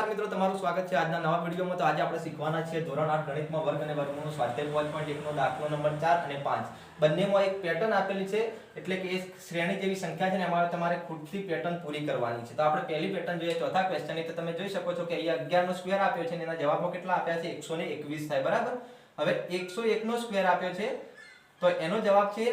નમસ્કાર મિત્રો, તમારું સ્વાગત છે આજના નવા વિડીયોમાં। તો આજે આપણે શીખવાના છીએ ધોરણ 8 ગણિતમાં વર્ગ અને વર્ગમૂળનો સ્વાધ્યાય 5.1 નો દાખલો નંબર 4 અને 5 બંનેમાં એક પેટર્ન આપેલી છે, એટલે કે એક શ્રેણી જેવી સંખ્યા છે ને એમાં તમારે ખૂટતી પેટર્ન પૂરી કરવાની છે। તો આપણે પહેલી પેટર્ન જોઈએ ચોથા ક્વેશ્ચનની। તો તમે જોઈ શકો છો કે અહીંયા 11 નો સ્ક્વેર આપ્યો છે અને એના જવાબો કેટલા આપ્યા છે 121 થાય બરાબર। હવે 101 નો સ્ક્વેર આપ્યો છે તો એનો જવાબ છે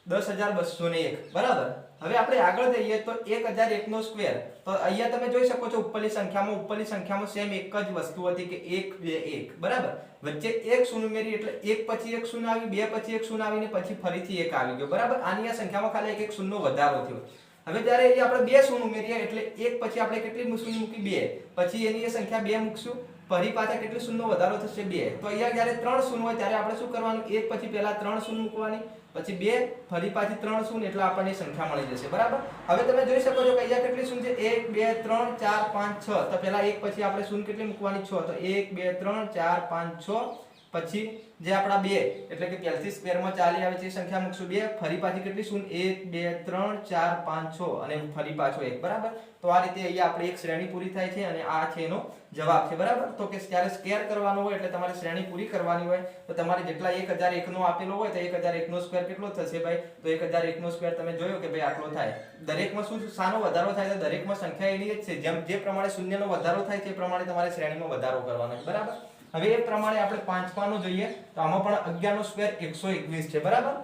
10201 બરાબર। હવે આપણે આગળ જઈએ તો 1001 નો સ્ક્વેર, તો અહીંયા તમે જોઈ શકો છો ઉપરની સંખ્યામાં સેમ એક જ વસ્તુ હતી કે 1 2 1 બરાબર। વચ્ચે એક શૂન્ય ઉમેરી એટલે એક પછી એક શૂન્ય આવી, બે પછી એક શૂન્ય આવીને પછી ફરીથી એક આવી ગયો બરાબર। આની આ સંખ્યામાં ખાલી એક શૂન્યનો વધારો થયો। હવે જ્યારે અહીંયા આપણે બે શૂન્ય ઉમેરીએ એટલે એક પછી આપણે કેટલી શૂન્ય મૂકી બે, પછી એની એ સંખ્યા બે મૂકશું, ફરી પાછા કેટલી શૂન્યનો વધારો થશે બે। તો અહીંયા જ્યારે ત્રણ શૂન્ય હોય ત્યારે આપણે શું કરવાનું, એક પછી પહેલા ત્રણ શૂન્ય મૂકવાની, પછી બે, ફરી પાછી ત્રણ શૂન્ય, એટલે આપણને સંખ્યા મળી જશે બરાબર। હવે તમે જોઈ શકો છો કે અહીંયા કેટલી શૂન્ય છે 1 2 3 4 5 6, તો પહેલા એક પછી આપણે શૂન્ય કેટલી મૂકવાની 6, તો 1 2 3 4 5 6, પછી જે આપડા બે એટલે કે પહેલથી સ્ક્વેરમાં ચાલી આવે છે એ સંખ્યા મૂકશું બે, ફરી પાછી કેટલી શૂન્ય 1 2 3 4 5 6 અને ફરી પાછો એક બરાબર। તો આ રીતે અહીંયા આપણે એક શ્રેણી પૂરી થાય છે અને આ છે એનો જવાબ છે બરાબર। તો કે જ્યારે સ્ક્વેર કરવાનો હોય એટલે તમારે શ્રેણી પૂરી કરવાની હોય તો તમારે જેટલા 1001 નો આપેલો હોય તો 1001 નો સ્ક્વેર કેટલો થશે ભાઈ, તો 1001 નો સ્ક્વેર તમે જોયો કે ભાઈ આટલો થાય। દરેકમાં શું સાનો વધારો થાય તો દરેકમાં સંખ્યા એની જ છે, જેમ જે પ્રમાણે શૂન્યનો વધારો થાય છે એ પ્રમાણે તમારે શ્રેણીમાં વધારો કરવાનો છે બરાબર। હવે એ પ્રમાણે આપણે પાંચમાનો જોઈએ તો આમાં પણ 11 નો સ્ક્વેર 121 છે બરાબર।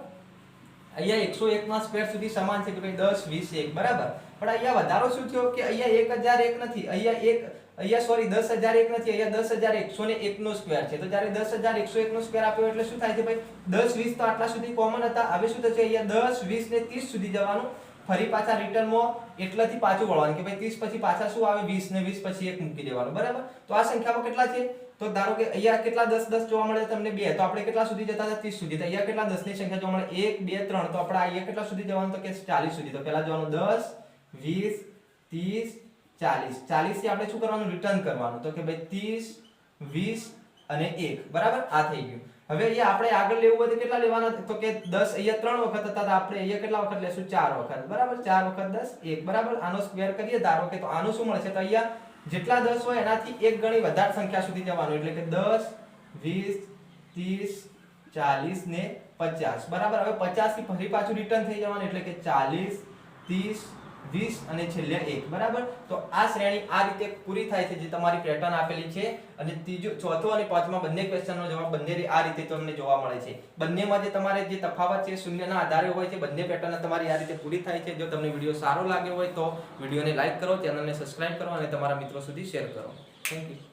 અહીંયા 101 ના સ્ક્વેર સુધી સમાન છે કે ભાઈ 10 20 1 બરાબર। પણ અહીંયા વધારો શું થયો કે અહીંયા 1001 નથી, અહીંયા સોરી 10001 નથી, અહીંયા 10101 નો સ્ક્વેર છે। તો જ્યારે 10101 નો સ્ક્વેર આપ્યો એટલે શું થાય છે ભાઈ 10 20 તો આટલા સુધી કોમન હતા। હવે શું થશે અહીંયા 10 20 ને 30 સુધી જવાનું, ફરી પાછા રિટર્નમાં એટલાથી પાછું વળવાનું કે ભાઈ 30 પછી પાછા શું આવે 20 ને 20 પછી એક મૂકી દેવાનું બરાબર। તો આ સંખ્યામાં કેટલા છે, તો ધારો કે અહીંયા કેટલા 10 10 જોવા મળે તમને બે, તો આપણે કેટલા સુધી જતા હતા 30 સુધી। તો અહીંયા કેટલા 10 ની સંખ્યા જોવા મળે 1 2 3, તો આપણે અહીંયા કેટલા સુધી જવાનું તો કે 40 સુધી। તો પહેલા જવાનું 10 20 30 40, 40 થી આપણે શું કરવાનું રિટર્ન કરવાનું, તો કે ભાઈ 30 20 અને 1 બરાબર। આ થઈ ગયું। હવે અહીંયા આપણે આગળ લેવું હોય તો કેટલા લેવાના, તો કે 10 અહીંયા 3 વખત હતા તો આપણે અહીંયા કેટલા વખત લેશું 4 વખત બરાબર। 4 વખત 10 1 બરાબર। આનો સ્ક્વેર કરીએ ધારો કે, તો આનું શું મળશે, તો અહીંયા જેટલા 10 હોય એનાથી એક ગણી વધારે સંખ્યા સુધી જવાનું, એટલે કે 10 20 30 40 ને 50 બરાબર। હવે 50 થી ફરી પાછું રિટર્ન થઈ જવાનું, એટલે કે 40 30 20 અને છેલ્લે 1 બરાબર। તો આ શ્રેણી આ રીતે પૂરી થાય છે જે તમારી પેટર્ન આપેલી છે। અને ત્રીજો ચોથો અને પાંચમા બંને ક્વેશ્ચનનો જવાબ બંને આ રીતે તમને જોવા મળે છે। બંનેમાં જે તમારે જે તફાવત છે શૂન્યના આધારે હોય છે, બંને પેટર્ન તમારી આ રીતે પૂરી થાય છે। જો તમને વિડીયો સારો લાગ્યો હોય તો વિડીયોને લાઈક કરો, ચેનલને સબસ્ક્રાઇબ કરો અને તમારા મિત્રો સુધી શેર કરો। Thank you.